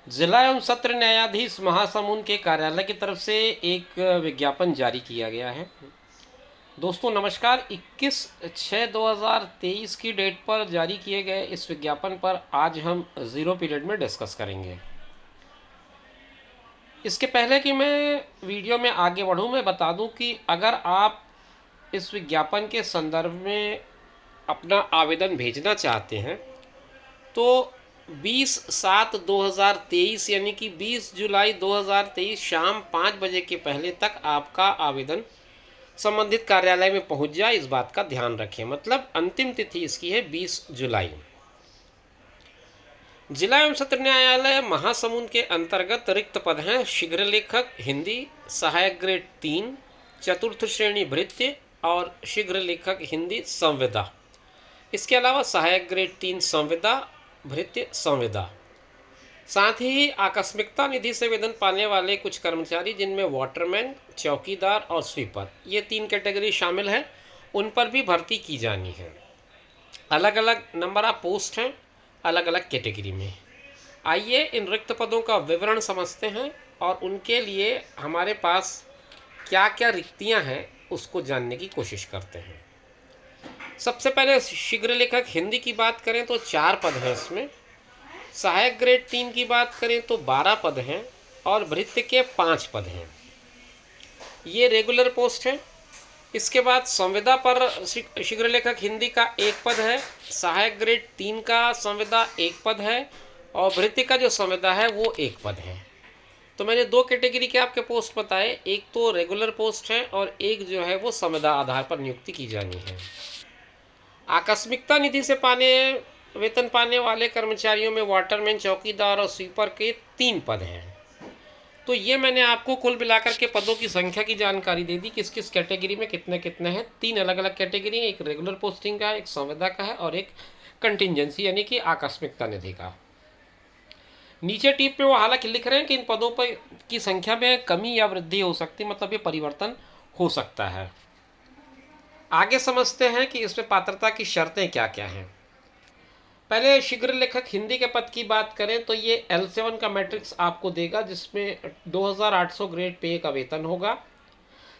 जिला एवं सत्र न्यायाधीश महासमुंद के कार्यालय की तरफ से एक विज्ञापन जारी किया गया है। दोस्तों नमस्कार। 21/6/2023 की डेट पर जारी किए गए इस विज्ञापन पर आज हम ज़ीरो पीरियड में डिस्कस करेंगे। इसके पहले कि मैं वीडियो में आगे बढ़ूं, मैं बता दूं कि अगर आप इस विज्ञापन के संदर्भ में अपना आवेदन भेजना चाहते हैं तो 20/7/2023 यानी कि 20 जुलाई 2023 शाम 5 बजे के पहले तक आपका आवेदन संबंधित कार्यालय में पहुंच जाए, इस बात का ध्यान रखें। मतलब अंतिम तिथि इसकी है 20 जुलाई। जिला एवं सत्र न्यायालय महासमुंद के अंतर्गत रिक्त पद हैं शीघ्र लेखक हिंदी, सहायक ग्रेड 3, चतुर्थ श्रेणी भृत्य और शीघ्र लेखक हिंदी संविदा। इसके अलावा सहायक ग्रेड 3 संविदा, भृत्य संविदा। साथ ही आकस्मिकता निधि से वेतन पाने वाले कुछ कर्मचारी जिनमें वाटरमैन, चौकीदार और स्वीपर, ये 3 कैटेगरी शामिल है, उन पर भी भर्ती की जानी है। अलग अलग नंबर ऑफ पोस्ट हैं अलग अलग कैटेगरी में। आइए इन रिक्त पदों का विवरण समझते हैं और उनके लिए हमारे पास क्या क्या रिक्तियां हैं उसको जानने की कोशिश करते हैं। सबसे पहले शीघ्र लेखक हिंदी की बात करें तो 4 पद हैं इसमें। सहायक ग्रेड 3 की बात करें तो 12 पद हैं और भृत्य के 5 पद हैं। ये रेगुलर पोस्ट है। इसके बाद संविदा पर शीघ्र लेखक हिंदी का 1 पद है, सहायक ग्रेड 3 का संविदा 1 पद है और भृत्य का जो संविदा है वो 1 पद है। तो मैंने 2 कैटेगरी के आपके पोस्ट बताए, एक तो रेगुलर पोस्ट है और एक जो है वो संविदा आधार पर नियुक्ति की जानी है। आकस्मिकता निधि से वेतन पाने वाले कर्मचारियों में वाटरमैन, चौकीदार और स्वीपर के 3 पद हैं। तो ये मैंने आपको कुल मिलाकर के पदों की संख्या की जानकारी दे दी, किस किस कैटेगरी में कितने कितने हैं। 3 अलग अलग कैटेगरी हैं, एक रेगुलर पोस्टिंग का है, एक संविदा का है और एक कंटिजेंसी यानी कि आकस्मिकता निधि का। नीचे टिप में वो हालांकि लिख रहे हैं कि इन पदों पर की संख्या में कमी या वृद्धि हो सकती है, मतलब ये परिवर्तन हो सकता है। आगे समझते हैं कि इसमें पात्रता की शर्तें क्या क्या हैं। पहले शीघ्र लेखक हिंदी के पद की बात करें तो ये L7 का मैट्रिक्स आपको देगा, जिसमें 2800 ग्रेड पे का वेतन होगा।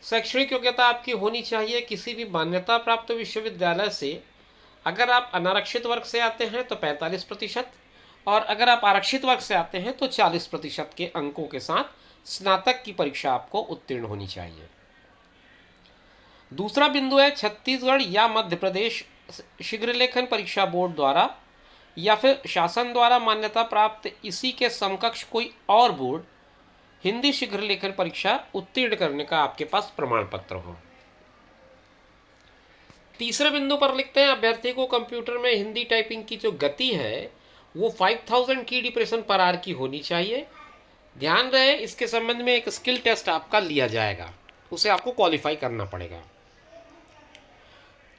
शैक्षणिक योग्यता आपकी होनी चाहिए किसी भी मान्यता प्राप्त विश्वविद्यालय से। अगर आप अनारक्षित वर्ग से आते हैं तो 45% और अगर आप आरक्षित वर्ग से आते हैं तो 40% के अंकों के साथ स्नातक की परीक्षा आपको उत्तीर्ण होनी चाहिए। दूसरा बिंदु है छत्तीसगढ़ या मध्य प्रदेश शीघ्र लेखन परीक्षा बोर्ड द्वारा या फिर शासन द्वारा मान्यता प्राप्त इसी के समकक्ष कोई और बोर्ड हिंदी शीघ्र लेखन परीक्षा उत्तीर्ण करने का आपके पास प्रमाण पत्र हो। तीसरे बिंदु पर लिखते हैं अभ्यर्थी को कंप्यूटर में हिंदी टाइपिंग की जो गति है वो 5000 की डिप्रेशन पर आवर की होनी चाहिए। ध्यान रहे इसके संबंध में एक स्किल टेस्ट आपका लिया जाएगा, उसे आपको क्वालिफाई करना पड़ेगा।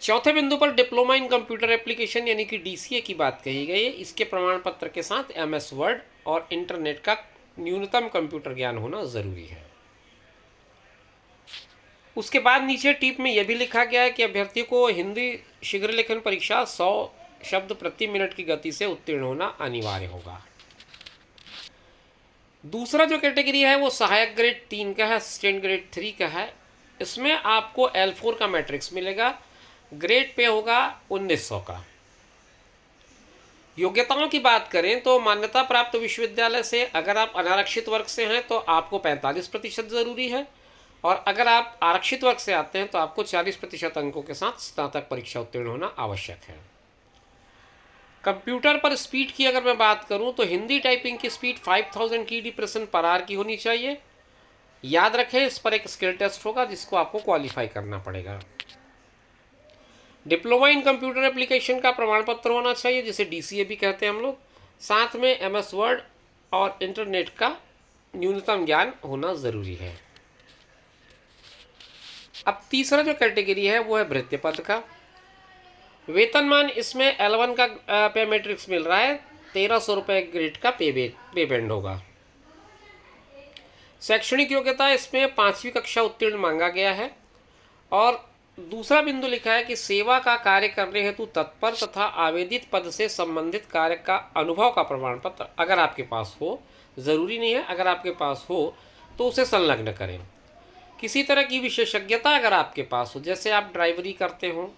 चौथे बिंदु पर डिप्लोमा इन कंप्यूटर एप्लीकेशन यानी कि DCA की बात कही गई है। इसके प्रमाण पत्र के साथ MS वर्ड और इंटरनेट का न्यूनतम कंप्यूटर ज्ञान होना जरूरी है। उसके बाद नीचे टिप में यह भी लिखा गया है कि अभ्यर्थी को हिंदी शीघ्र लेखन परीक्षा 100 शब्द प्रति मिनट की गति से उत्तीर्ण होना अनिवार्य होगा। दूसरा जो कैटेगरी है वो सहायक ग्रेड 3 का है, असिस्टेंट ग्रेड 3 का है। इसमें आपको L4 का मैट्रिक्स मिलेगा, ग्रेड पे होगा 1900 का। योग्यताओं की बात करें तो मान्यता प्राप्त विश्वविद्यालय से अगर आप अनारक्षित वर्ग से हैं तो आपको 45% ज़रूरी है और अगर आप आरक्षित वर्ग से आते हैं तो आपको 40% अंकों के साथ स्नातक परीक्षा उत्तीर्ण होना आवश्यक है। कंप्यूटर पर स्पीड की अगर मैं बात करूं तो हिंदी टाइपिंग की स्पीड 5000 की डिप्रेशन पर आवर की होनी चाहिए। याद रखें इस पर एक स्किल टेस्ट होगा जिसको आपको क्वालिफाई करना पड़ेगा। डिप्लोमा इन कंप्यूटर एप्लीकेशन का प्रमाण पत्र होना चाहिए, जिसे DCA भी कहते हैं हम लोग। साथ में MS वर्ड और इंटरनेट का न्यूनतम ज्ञान होना ज़रूरी है। अब तीसरा जो कैटेगरी है वो है भृत्य पद का। वेतनमान इसमें L1 का पे मैट्रिक्स मिल रहा है, 1300 रुपये ग्रेड का पे बैंड होगा। शैक्षणिक योग्यता इसमें 5वीं कक्षा उत्तीर्ण मांगा गया है और दूसरा बिंदु लिखा है कि सेवा का कार्य करने हेतु तत्पर तथा आवेदित पद से संबंधित कार्य का अनुभव का प्रमाण पत्र अगर आपके पास हो, ज़रूरी नहीं है, अगर आपके पास हो तो उसे संलग्न करें। किसी तरह की विशेषज्ञता अगर आपके पास हो, जैसे आप ड्राइवरी करते हो,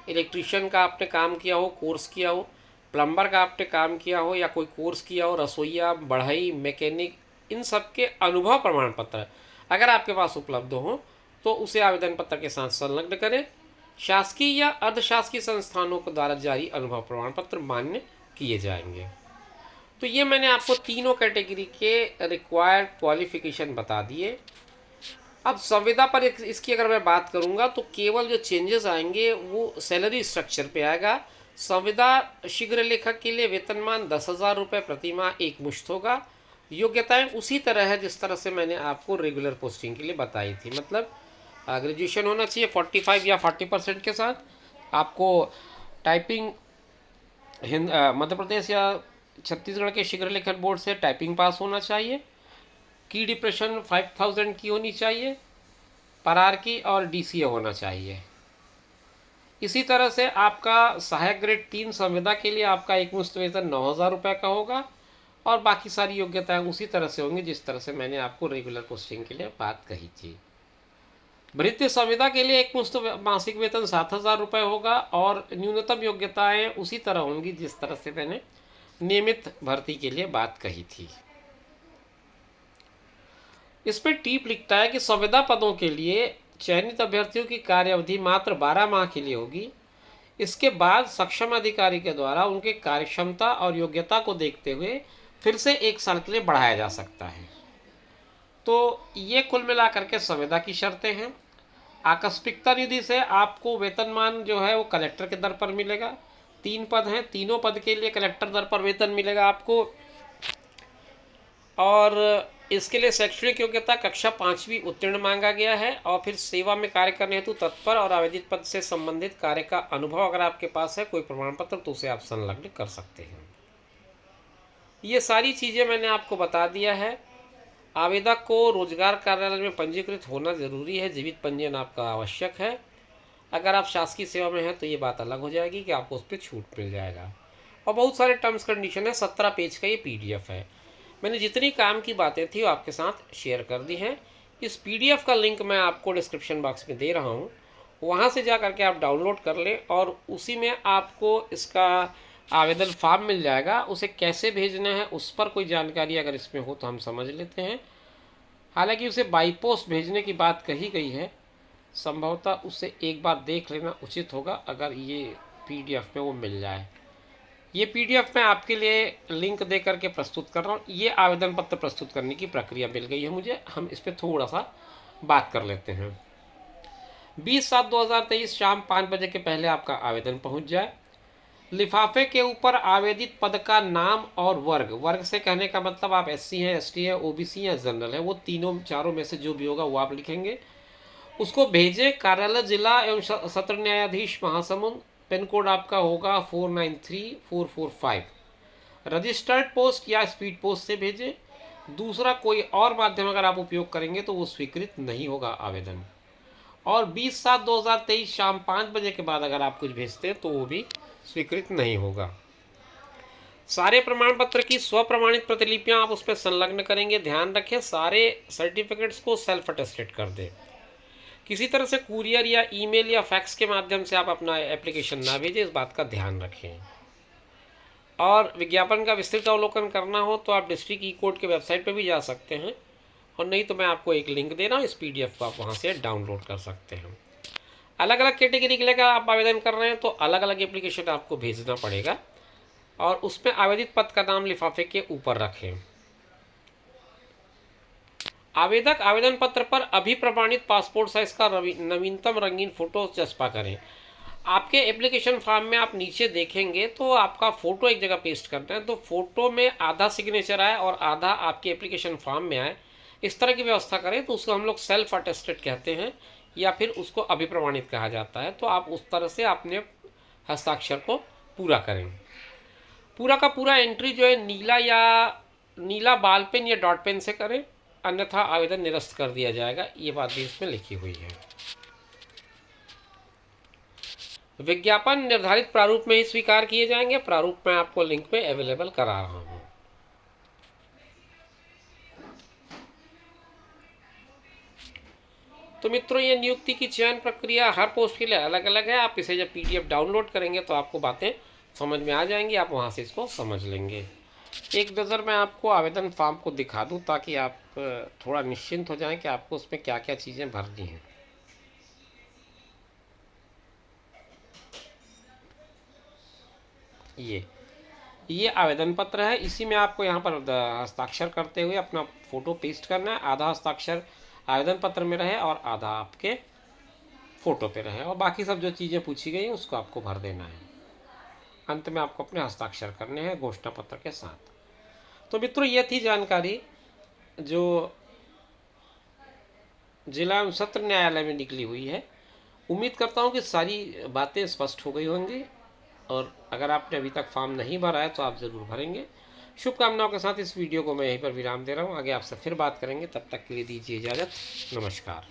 इलेक्ट्रिशियन का आपने काम किया हो, कोर्स किया हो, प्लम्बर का आपने काम किया हो या कोई कोर्स किया हो, रसोईया, बढ़ई, मैकेनिक, इन सब के अनुभव प्रमाण पत्र अगर आपके पास उपलब्ध हो तो उसे आवेदन पत्र के साथ संलग्न करें। शासकीय या अर्धशासकीय संस्थानों के द्वारा जारी अनुभव प्रमाण पत्र मान्य किए जाएंगे। तो ये मैंने आपको तीनों कैटेगरी के रिक्वायर्ड क्वालिफिकेशन बता दिए। अब संविदा पर इसकी अगर मैं बात करूंगा तो केवल जो चेंजेस आएंगे वो सैलरी स्ट्रक्चर पे आएगा। संविदा शीघ्र लेखक के लिए वेतनमान 10,000 रुपये प्रति माह एक मुश्त होगा। योग्यताएं उसी तरह है जिस तरह से मैंने आपको रेगुलर पोस्टिंग के लिए बताई थी, मतलब ग्रेजुएशन होना चाहिए 45 या 40% के साथ। आपको टाइपिंग मध्य प्रदेश या छत्तीसगढ़ के शीघ्र लेखन बोर्ड से टाइपिंग पास होना चाहिए। की डिप्रेशन 5000 की होनी चाहिए। परार की और DCA होना चाहिए। इसी तरह से आपका सहायक ग्रेड 3 संविदा के लिए आपका एक मुश्त वेतन 9,000 रुपये का होगा और बाकी सारी योग्यताएं उसी तरह से होंगी जिस तरह से मैंने आपको रेगुलर पोस्टिंग के लिए बात कही थी। भृत्य संविदा के लिए एक मुश्त मासिक वेतन 7,000 रुपये होगा और न्यूनतम योग्यताएं उसी तरह होंगी जिस तरह से मैंने नियमित भर्ती के लिए बात कही थी। इस पर टीप लिखता है कि संविदा पदों के लिए चयनित अभ्यर्थियों की कार्य अवधि मात्र 12 माह के लिए होगी। इसके बाद सक्षम अधिकारी के द्वारा उनके कार्यक्षमता और योग्यता को देखते हुए फिर से 1 साल के लिए बढ़ाया जा सकता है। तो ये कुल मिलाकर के संविदा की शर्तें हैं। आकस्मिकता निधि से आपको वेतनमान जो है वो कलेक्टर के दर पर मिलेगा। 3 पद हैं, तीनों पद के लिए कलेक्टर दर पर वेतन मिलेगा आपको। और इसके लिए शैक्षणिक योग्यता कक्षा 5वीं उत्तीर्ण मांगा गया है और फिर सेवा में कार्य करने हेतु तत्पर और आवेदित पद से संबंधित कार्य का अनुभव अगर आपके पास है कोई प्रमाण पत्र तो उसे आप संलग्न कर सकते हैं। ये सारी चीज़ें मैंने आपको बता दिया है। आवेदक को रोजगार कार्यालय में पंजीकृत होना जरूरी है, जीवित पंजीयन आपका आवश्यक है। अगर आप शासकीय सेवा में हैं तो ये बात अलग हो जाएगी कि आपको उस पर छूट मिल जाएगा। और बहुत सारे टर्म्स कंडीशन है। 17 पेज का ये PDF है। मैंने जितनी काम की बातें थी वो आपके साथ शेयर कर दी हैं। इस PDF का लिंक मैं आपको डिस्क्रिप्शन बॉक्स में दे रहा हूँ, वहाँ से जा करके आप डाउनलोड कर लें और उसी में आपको इसका आवेदन फॉर्म मिल जाएगा। उसे कैसे भेजना है उस पर कोई जानकारी अगर इसमें हो तो हम समझ लेते हैं। हालांकि उसे बाई पोस्ट भेजने की बात कही गई है, संभवतः उसे एक बार देख लेना उचित होगा अगर ये PDF में वो मिल जाए। ये PDF मैं आपके लिए लिंक दे करके प्रस्तुत कर रहा हूँ। ये आवेदन पत्र प्रस्तुत करने की प्रक्रिया मिल गई है मुझे, हम इस पर थोड़ा सा बात कर लेते हैं। 20/7/2023 शाम 5 बजे के पहले आपका आवेदन पहुँच जाए। लिफाफे के ऊपर आवेदित पद का नाम और वर्ग, वर्ग से कहने का मतलब आप SC हैं, ST हैं, OBC या जनरल है, वो तीनों चारों में से जो भी होगा वो आप लिखेंगे। उसको भेजें कार्यालय जिला एवं सत्र न्यायाधीश महासमुंद। पिन कोड आपका होगा 493445। रजिस्टर्ड पोस्ट या स्पीड पोस्ट से भेजें। दूसरा कोई और माध्यम अगर आप उपयोग करेंगे तो वो स्वीकृत नहीं होगा आवेदन। और 20/7/2023 शाम 5 बजे के बाद अगर आप कुछ भेजते हैं तो वो भी स्वीकृत नहीं होगा। सारे प्रमाण पत्र की स्वप्रमाणित प्रतिलिपियां आप उसमें संलग्न करेंगे। ध्यान रखें सारे सर्टिफिकेट्स को सेल्फ अटेस्टेड कर दें। किसी तरह से कुरियर या ईमेल या फैक्स के माध्यम से आप अपना एप्लीकेशन ना भेजें, इस बात का ध्यान रखें। और विज्ञापन का विस्तृत अवलोकन करना हो तो आप डिस्ट्रिक्ट ई-कोर्ट के वेबसाइट पर भी जा सकते हैं, और नहीं तो मैं आपको एक लिंक दे रहा हूँ, इस PDF को आप वहाँ से डाउनलोड कर सकते हैं। अलग अलग कैटेगरी के लिए आप आवेदन कर रहे हैं तो अलग अलग एप्लीकेशन आपको भेजना पड़ेगा और उसमें आवेदित पद का नाम लिफाफे के ऊपर रखें। आवेदक आवेदन पत्र पर अभिप्रमाणित पासपोर्ट साइज का नवीनतम रंगीन फोटो चस्पा करें। आपके एप्लीकेशन फॉर्म में आप नीचे देखेंगे तो आपका फ़ोटो एक जगह पेस्ट करना है, तो फ़ोटो में आधा सिग्नेचर आए और आधा आपके एप्लीकेशन फॉर्म में आए, इस तरह की व्यवस्था करें तो उसको हम लोग सेल्फ अटेस्टेड कहते हैं या फिर उसको अभिप्रमाणित कहा जाता है। तो आप उस तरह से अपने हस्ताक्षर को पूरा करें। पूरा का पूरा एंट्री जो है नीला बाल पेन या डॉट पेन से करें, अन्यथा आवेदन निरस्त कर दिया जाएगा। ये बात भी इसमें लिखी हुई है। विज्ञापन निर्धारित प्रारूप में ही स्वीकार किए जाएंगे। प्रारूप मैं आपको लिंक पे अवेलेबल करा रहा हूँ। तो मित्रों, ये नियुक्ति की चयन प्रक्रिया हर पोस्ट के लिए अलग अलग है। आप इसे जब PDF डाउनलोड करेंगे तो आपको बातें समझ में आ जाएंगी, आप वहाँ से इसको समझ लेंगे। एक नज़र मैं आपको आवेदन फॉर्म को दिखा दूँ ताकि आप थोड़ा निश्चिंत हो जाएं कि आपको उसमें क्या क्या चीज़ें भरनी हैं। ये आवेदन पत्र है। इसी में आपको यहाँ पर हस्ताक्षर करते हुए अपना फ़ोटो पेस्ट करना है। आधा हस्ताक्षर आवेदन पत्र में रहे और आधा आपके फ़ोटो पे रहे, और बाकी सब जो चीज़ें पूछी गई हैं उसको आपको भर देना है। अंत में आपको अपने हस्ताक्षर करने हैं घोषणा पत्र के साथ। तो मित्रों, ये थी जानकारी जो जिला एवं सत्र न्यायालय में निकली हुई है। उम्मीद करता हूँ कि सारी बातें स्पष्ट हो गई होंगी, और अगर आपने अभी तक फॉर्म नहीं भरा है तो आप ज़रूर भरेंगे। शुभकामनाओं के साथ इस वीडियो को मैं यहीं पर विराम दे रहा हूँ। आगे आपसे फिर बात करेंगे, तब तक के लिए दीजिए इजाज़त। नमस्कार।